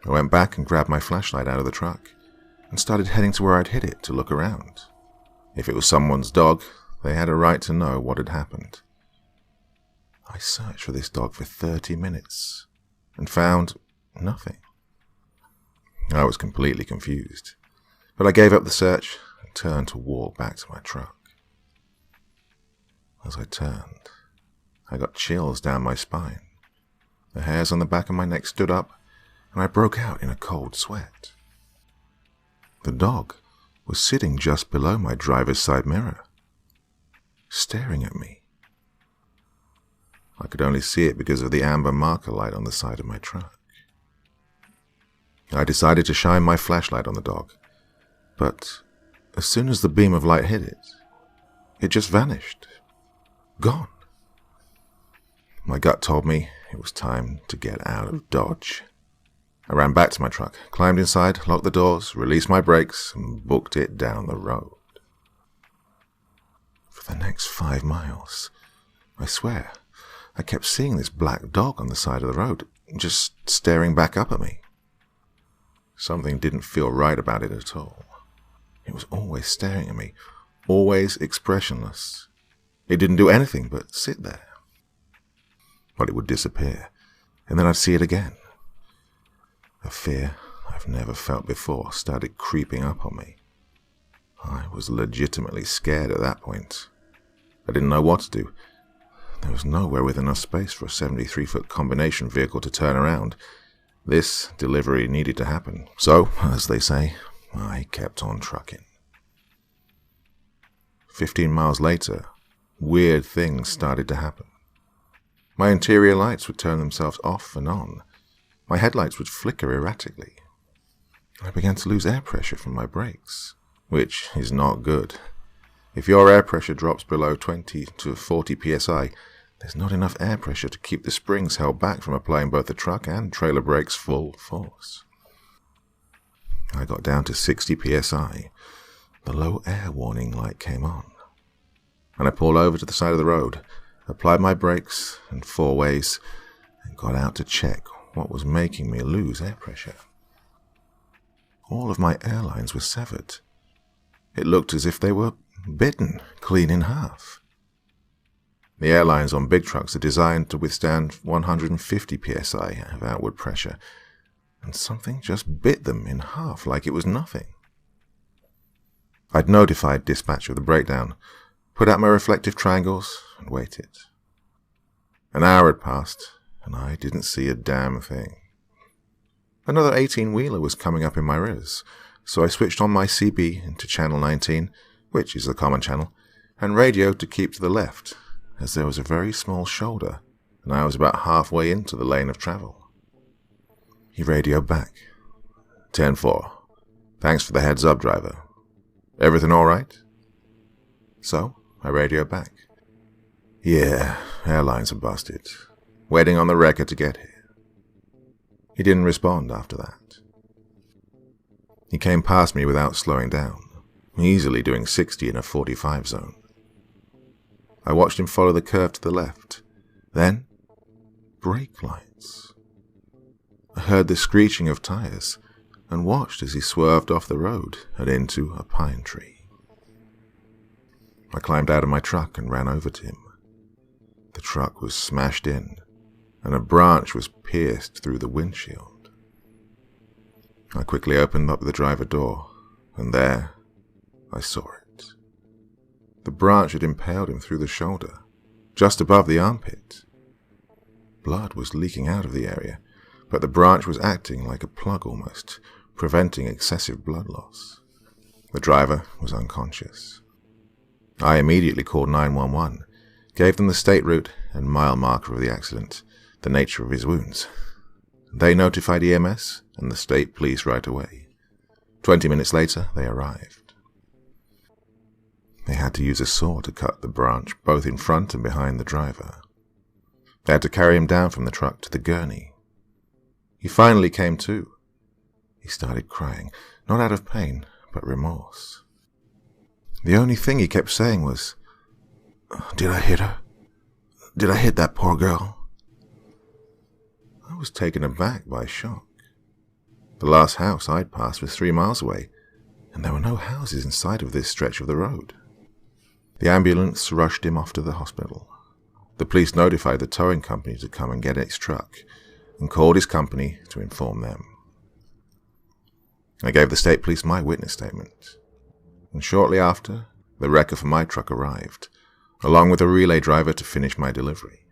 I went back and grabbed my flashlight out of the truck and started heading to where I'd hit it to look around. If it was someone's dog, they had a right to know what had happened. I searched for this dog for 30 minutes and found nothing. I was completely confused, but I gave up the search and turned to walk back to my truck. As I turned, I got chills down my spine. The hairs on the back of my neck stood up, and I broke out in a cold sweat. The dog was sitting just below my driver's side mirror, staring at me. I could only see it because of the amber marker light on the side of my truck. I decided to shine my flashlight on the dog, but as soon as the beam of light hit it, it just vanished. Gone. My gut told me it was time to get out of Dodge. I ran back to my truck, climbed inside, locked the doors, released my brakes, and booked it down the road. For the next 5 miles, I swear, I kept seeing this black dog on the side of the road, just staring back up at me. Something didn't feel right about it at all. It was always staring at me, always expressionless. It didn't do anything but sit there. But it would disappear, and then I'd see it again. A fear I've never felt before started creeping up on me. I was legitimately scared at that point. I didn't know what to do. There was nowhere with enough space for a 73-foot combination vehicle to turn around. This delivery needed to happen. So, as they say, I kept on trucking. 15 miles later, weird things started to happen. My interior lights would turn themselves off and on. My headlights would flicker erratically. I began to lose air pressure from my brakes, which is not good. If your air pressure drops below 20 to 40 psi, there's not enough air pressure to keep the springs held back from applying both the truck and trailer brakes full force. I got down to 60 psi. The low air warning light came on, and I pulled over to the side of the road, applied my brakes and 4-ways, and got out to check what was making me lose air pressure. All of my airlines were severed. It looked as if they were bitten clean in half. The airlines on big trucks are designed to withstand 150 psi of outward pressure, and something just bit them in half like it was nothing. I'd notified dispatch of the breakdown, put out my reflective triangles, and waited. An hour had passed, and I didn't see a damn thing. Another 18-wheeler was coming up in my rears, so I switched on my CB into channel 19, which is the common channel, and radioed to keep to the left, as there was a very small shoulder, and I was about halfway into the lane of travel. He radioed back. 10-4. Thanks for the heads up, driver. Everything all right? So, I radioed back. Yeah, airlines are busted. Waiting on the wrecker to get here. He didn't respond after that. He came past me without slowing down, easily doing 60 in a 45 zone. I watched him follow the curve to the left. Then, brake lights. I heard the screeching of tires and watched as he swerved off the road and into a pine tree. I climbed out of my truck and ran over to him. The truck was smashed in, and a branch was pierced through the windshield. I quickly opened up the driver door, and there I saw it. The branch had impaled him through the shoulder, just above the armpit. Blood was leaking out of the area, but the branch was acting like a plug almost, preventing excessive blood loss. The driver was unconscious. I immediately called 911, gave them the state route and mile marker of the accident, the nature of his wounds. They notified EMS and the state police right away. 20 minutes later, they arrived. They had to use a saw to cut the branch both in front and behind the driver. They had to carry him down from the truck to the gurney. He finally came to. He started crying, not out of pain, but remorse. The only thing he kept saying was, "Did I hit her? Did I hit that poor girl?" I was taken aback by shock. The last house I'd passed was 3 miles away, and there were no houses in sight of this stretch of the road. The ambulance rushed him off to the hospital. The police notified the towing company to come and get its truck, and called his company to inform them. I gave the state police my witness statement, and shortly after, the wrecker for my truck arrived, along with a relay driver to finish my delivery.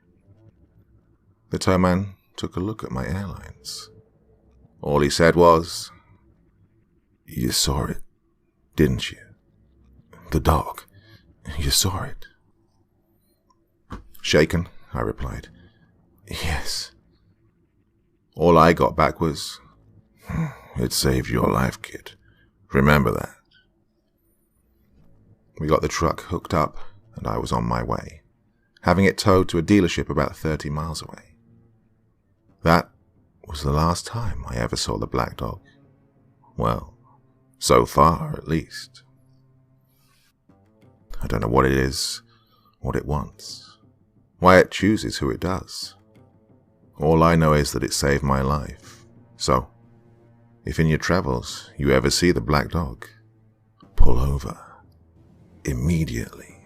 The towman took a look at my airlines. All he said was, "You saw it, didn't you? The dog. You saw it." "Shaken," I replied. "Yes." All I got back was, "It saved your life, kid. Remember that." We got the truck hooked up, and I was on my way, having it towed to a dealership about 30 miles away. That was the last time I ever saw the black dog. Well, so far at least. I don't know what it is, what it wants, why it chooses who it does. All I know is that it saved my life. So, if in your travels you ever see the black dog, pull over. Immediately.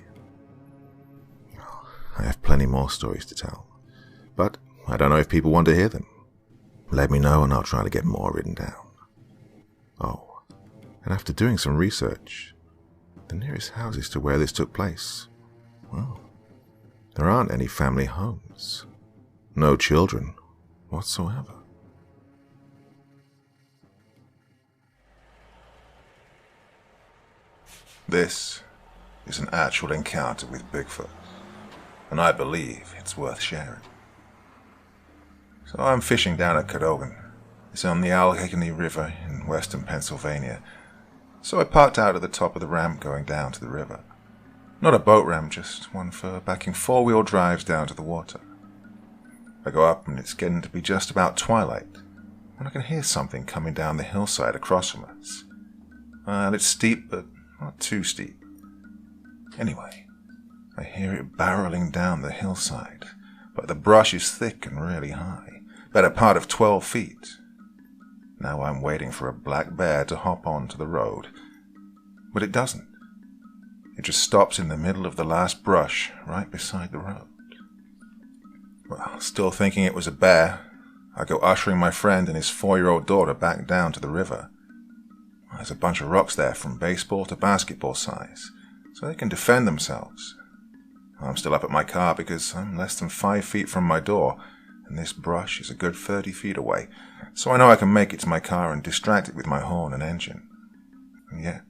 I have plenty more stories to tell, but I don't know if people want to hear them. Let me know and I'll try to get more written down. Oh, and after doing some research, the nearest houses to where this took place, well, there aren't any family homes. No children whatsoever. This is an actual encounter with Bigfoot, and I believe it's worth sharing. So I'm fishing down at Cadogan. It's on the Allegheny River in western Pennsylvania, so I parked out at the top of the ramp going down to the river. Not a boat ramp, just one for backing four-wheel drives down to the water. I go up and it's getting to be just about twilight, when I can hear something coming down the hillside across from us. Well, it's steep, but not too steep. Anyway, I hear it barreling down the hillside, but the brush is thick and really high, better part of 12 feet. Now I'm waiting for a black bear to hop onto the road, but it doesn't. It just stops in the middle of the last brush right beside the road. Well, still thinking it was a bear, I go ushering my friend and his 4-year-old daughter back down to the river. There's a bunch of rocks there from baseball to basketball size, so they can defend themselves. I'm still up at my car because I'm less than 5 feet from my door, and this brush is a good 30 feet away, so I know I can make it to my car and distract it with my horn and engine. And yet,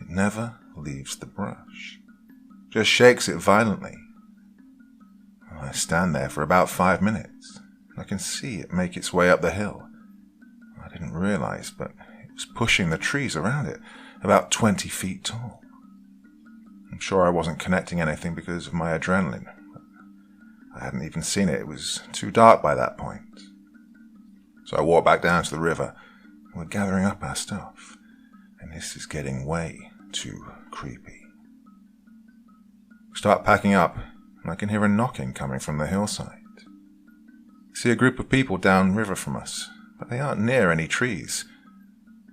it never leaves the brush, just shakes it violently. I stand there for about 5 minutes, and I can see it make its way up the hill. I didn't realize, but it was pushing the trees around it, about 20 feet tall. I'm sure I wasn't connecting anything because of my adrenaline. I hadn't even seen it. It was too dark by that point. So I walk back down to the river, and we're gathering up our stuff, and this is getting way too creepy. We start packing up, and I can hear a knocking coming from the hillside. I see a group of people downriver from us, but they aren't near any trees.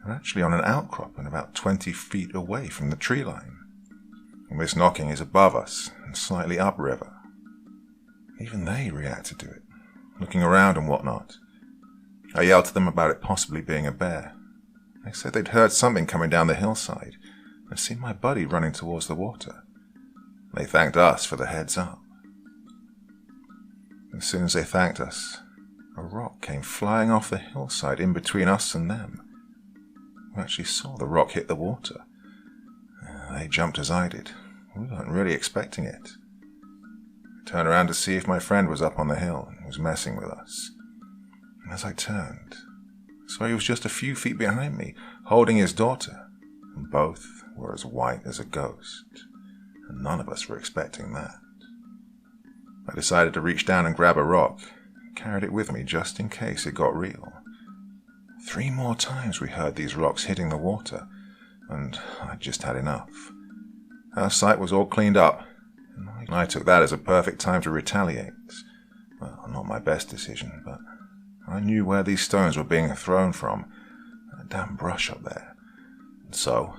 They're actually on an outcrop and about 20 feet away from the tree line. And this knocking is above us and slightly upriver. Even they reacted to it, looking around and whatnot. I yelled to them about it possibly being a bear. They said they'd heard something coming down the hillside and seen my buddy running towards the water. They thanked us for the heads up. As soon as they thanked us, a rock came flying off the hillside in between us and them. We actually saw the rock hit the water. They jumped as I did. We weren't really expecting it. I turned around to see if my friend was up on the hill and was messing with us. And as I turned, I saw he was just a few feet behind me, holding his daughter, and both were as white as a ghost, and none of us were expecting that. I decided to reach down and grab a rock, and carried it with me just in case it got real. 3 more times we heard these rocks hitting the water, and I just had enough. Our site was all cleaned up, and I took that as a perfect time to retaliate. Well, not my best decision, but I knew where these stones were being thrown from, a damn brush up there, and so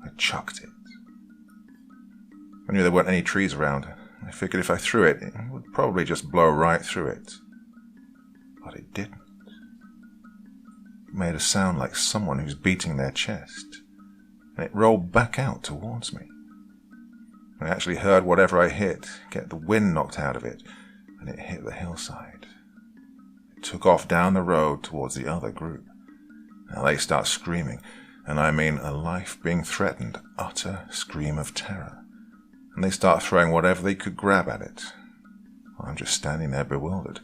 I chucked it. I knew there weren't any trees around. I figured if I threw it, it would probably just blow right through it. But it didn't. It made a sound like someone who's beating their chest, and it rolled back out towards me. I actually heard whatever I hit get the wind knocked out of it, and it hit the hillside. took off down the road towards the other group. Now they start screaming, and I mean a life being threatened, utter scream of terror. And they start throwing whatever they could grab at it. I'm just standing there bewildered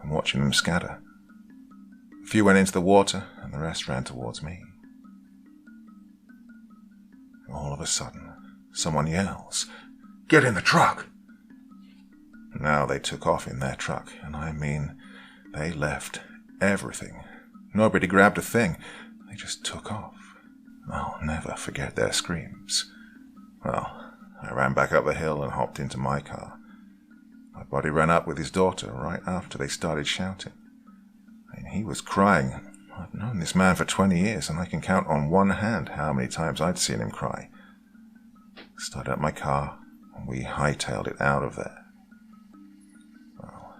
and watching them scatter. A few went into the water, and the rest ran towards me. All of a sudden, someone yells, "Get in the truck!" Now they took off in their truck, and I mean, they left everything. Nobody grabbed a thing. They just took off. I'll never forget their screams. Well, I ran back up the hill and hopped into my car. My buddy ran up with his daughter right after they started shouting. He was crying. I've known this man for 20 years, and I can count on one hand how many times I'd seen him cry. Started up my car, and we hightailed it out of there. Well,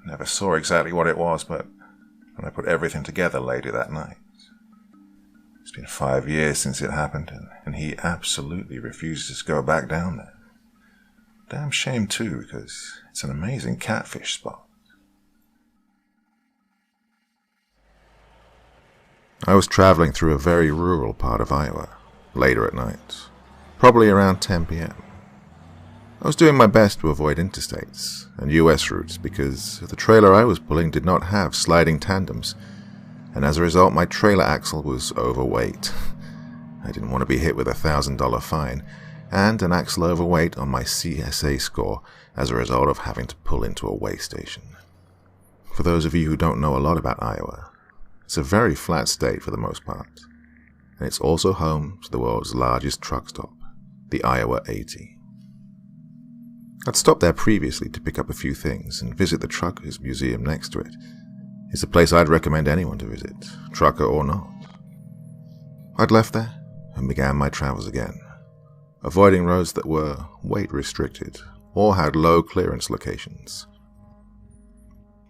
never saw exactly what it was, but when I put everything together later that night. It's been 5 years since it happened, and he absolutely refuses to go back down there. Damn shame too, because it's an amazing catfish spot. I was traveling through a very rural part of Iowa, later at night, probably around 10 p.m. I was doing my best to avoid interstates and US routes because the trailer I was pulling did not have sliding tandems, and as a result my trailer axle was overweight. I didn't want to be hit with a $1,000 fine and an axle overweight on my CSA score as a result of having to pull into a weigh station. For those of you who don't know a lot about Iowa, it's a very flat state for the most part, and it's also home to the world's largest truck stop, the Iowa 80. I'd stopped there previously to pick up a few things and visit the Truckers Museum next to it. It's a place I'd recommend anyone to visit, trucker or not. I'd left there and began my travels again, avoiding roads that were weight restricted or had low clearance locations.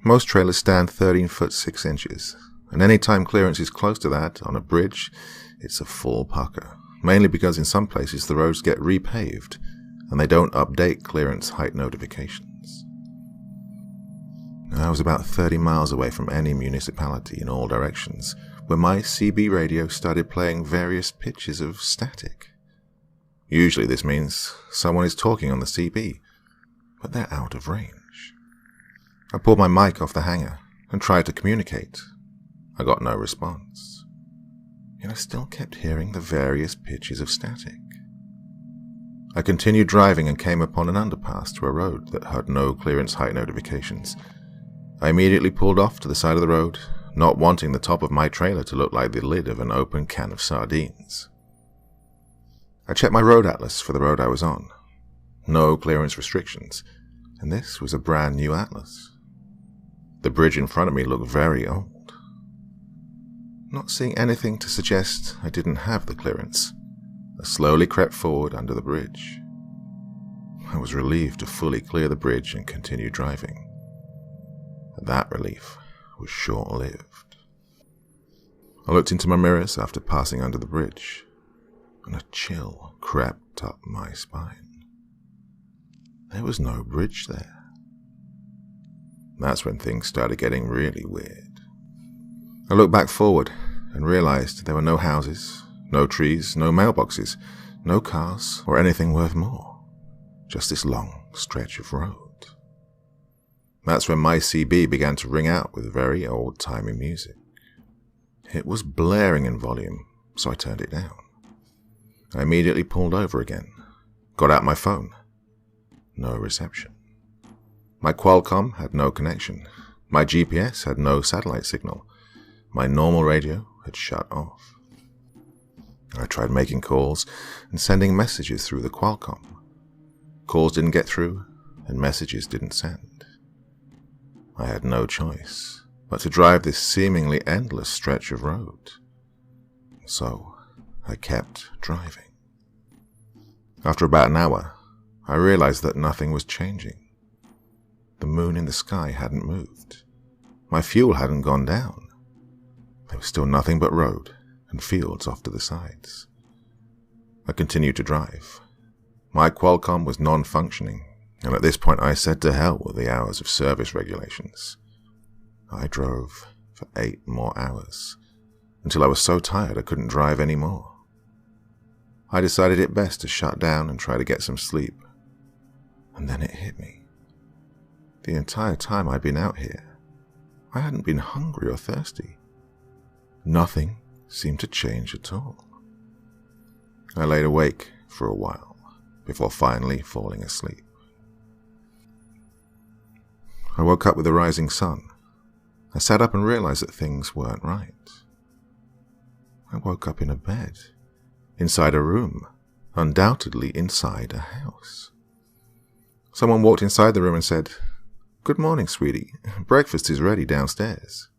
Most trailers stand 13 foot 6 inches, and any time clearance is close to that on a bridge, it's a full pucker, mainly because in some places the roads get repaved and they don't update clearance height notifications. I was about 30 miles away from any municipality in all directions when my CB radio started playing various pitches of static. Usually this means someone is talking on the CB, but they're out of range. I pulled my mic off the hanger and tried to communicate. I got no response, yet I still kept hearing the various pitches of static. I continued driving and came upon an underpass to a road that had no clearance height notifications. I immediately pulled off to the side of the road, not wanting the top of my trailer to look like the lid of an open can of sardines. I checked my road atlas for the road I was on. No clearance restrictions, and this was a brand new atlas. The bridge in front of me looked very old. Not seeing anything to suggest I didn't have the clearance, I slowly crept forward under the bridge. I was relieved to fully clear the bridge and continue driving. But that relief was short-lived. I looked into my mirrors after passing under the bridge, and a chill crept up my spine. There was no bridge there. That's when things started getting really weird. I looked back forward and realized there were no houses, no trees, no mailboxes, no cars or anything worth more. Just this long stretch of road. That's when my CB began to ring out with very old-timey music. It was blaring in volume, so I turned it down. I immediately pulled over again, got out my phone. No reception. My Qualcomm had no connection. My GPS had no satellite signal. My normal radio had shut off. I tried making calls and sending messages through the Qualcomm. Calls didn't get through, and messages didn't send. I had no choice but to drive this seemingly endless stretch of road. So I kept driving. After about an hour, I realized that nothing was changing. The moon in the sky hadn't moved. My fuel hadn't gone down. There was still nothing but road and fields off to the sides. I continued to drive. My Qualcomm was non-functioning, and at this point I said to hell with the hours of service regulations. I drove for 8 more hours, until I was so tired I couldn't drive anymore. I decided it best to shut down and try to get some sleep. And then it hit me. The entire time I'd been out here, I hadn't been hungry or thirsty. Nothing seemed to change at all. I laid awake for a while, before finally falling asleep. I woke up with the rising sun. I sat up and realized that things weren't right. I woke up in a bed, inside a room, undoubtedly inside a house. Someone walked inside the room and said, "Good morning, sweetie. Breakfast is ready downstairs."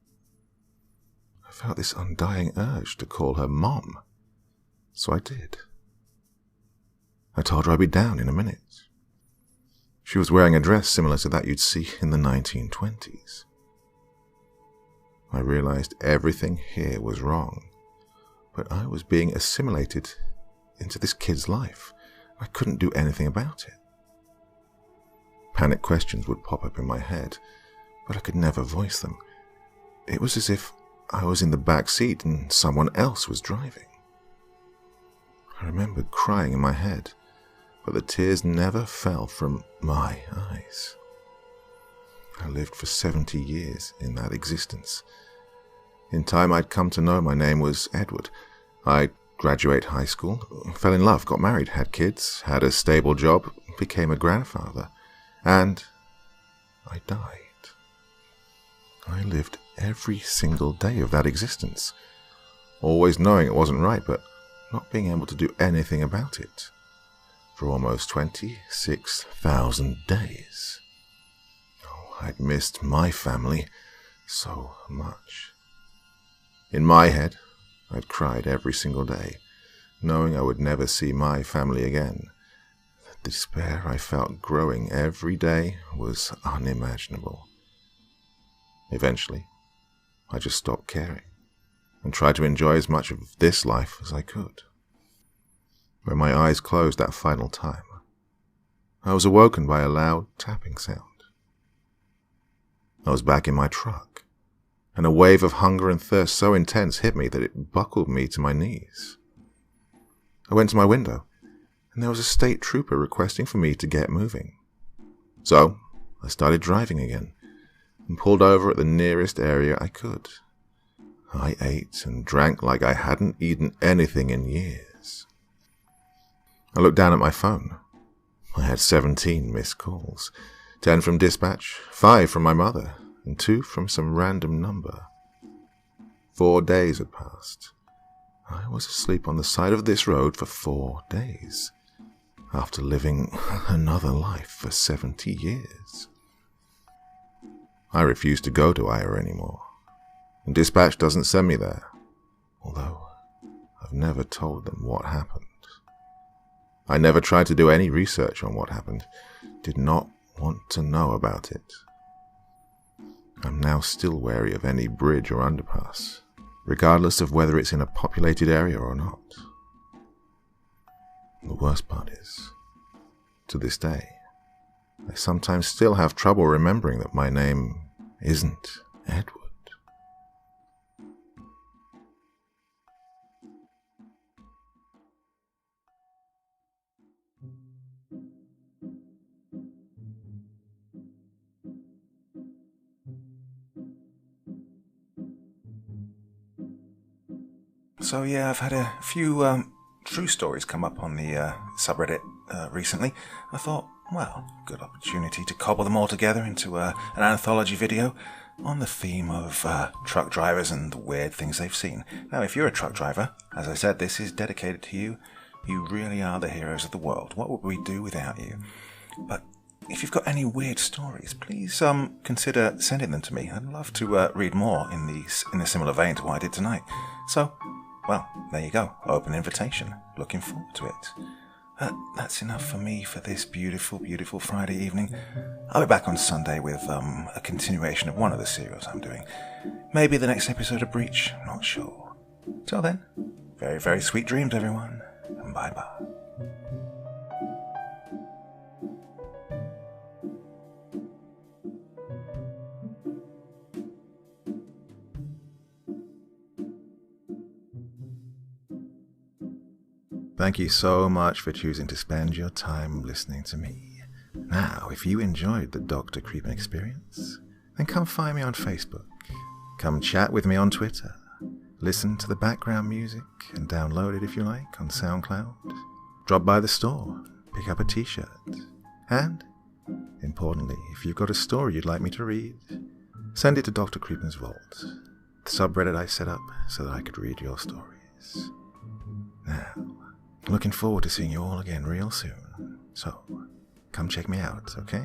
I felt this undying urge to call her Mom, so I did. I told her I'd be down in a minute. She was wearing a dress similar to that you'd see in the 1920s. I realized everything here was wrong, but I was being assimilated into this kid's life. I couldn't do anything about it. Panic questions would pop up in my head, but I could never voice them. It was as if I was in the back seat and someone else was driving. I remembered crying in my head, but the tears never fell from my eyes. I lived for 70 years in that existence. In time, I'd come to know my name was Edward. I'd graduate high school, fell in love, got married, had kids, had a stable job, became a grandfather, and I died. I lived every single day of that existence, always knowing it wasn't right, but not being able to do anything about it, for almost 26,000 days. Oh, I'd missed my family so much. In my head, I'd cried every single day, knowing I would never see my family again. The despair I felt growing every day was unimaginable. Eventually, I just stopped caring and tried to enjoy as much of this life as I could. When my eyes closed that final time, I was awoken by a loud tapping sound. I was back in my truck, and a wave of hunger and thirst so intense hit me that it buckled me to my knees. I went to my window, and there was a state trooper requesting for me to get moving. So I started driving again, and pulled over at the nearest area I could. I ate and drank like I hadn't eaten anything in years. I looked down at my phone. I had 17 missed calls, 10 from dispatch, 5 from my mother, and 2 from some random number. 4 days had passed. I was asleep on the side of this road for 4 days, after living another life for 70 years. I refuse to go to Aya anymore, and dispatch doesn't send me there, although I've never told them what happened. I never tried to do any research on what happened, did not want to know about it. I'm now still wary of any bridge or underpass, regardless of whether it's in a populated area or not. The worst part is, to this day, I sometimes still have trouble remembering that my name isn't Edward. So yeah, I've had a few true stories come up on the subreddit recently. I thought, well, good opportunity to cobble them all together into an anthology video on the theme of truck drivers and the weird things they've seen. Now, if you're a truck driver, as I said, this is dedicated to you. You really are the heroes of the world. What would we do without you? But if you've got any weird stories, please consider sending them to me. I'd love to read more in a similar vein to what I did tonight. So, well, there you go. Open invitation. Looking forward to it. That's enough for me for this beautiful, beautiful Friday evening. I'll be back on Sunday with a continuation of one of the serials I'm doing. Maybe the next episode of Breach. Not sure. Till then, very, very sweet dreams, everyone. And bye-bye. Thank you so much for choosing to spend your time listening to me. Now, if you enjoyed the Dr. Creepin experience, then come find me on Facebook. Come chat with me on Twitter. Listen to the background music and download it if you like on SoundCloud. Drop by the store, pick up a t-shirt. And, importantly, if you've got a story you'd like me to read, send it to Dr. Creepin's Vault, the subreddit I set up so that I could read your stories. Now, looking forward to seeing you all again real soon. So, come check me out, okay?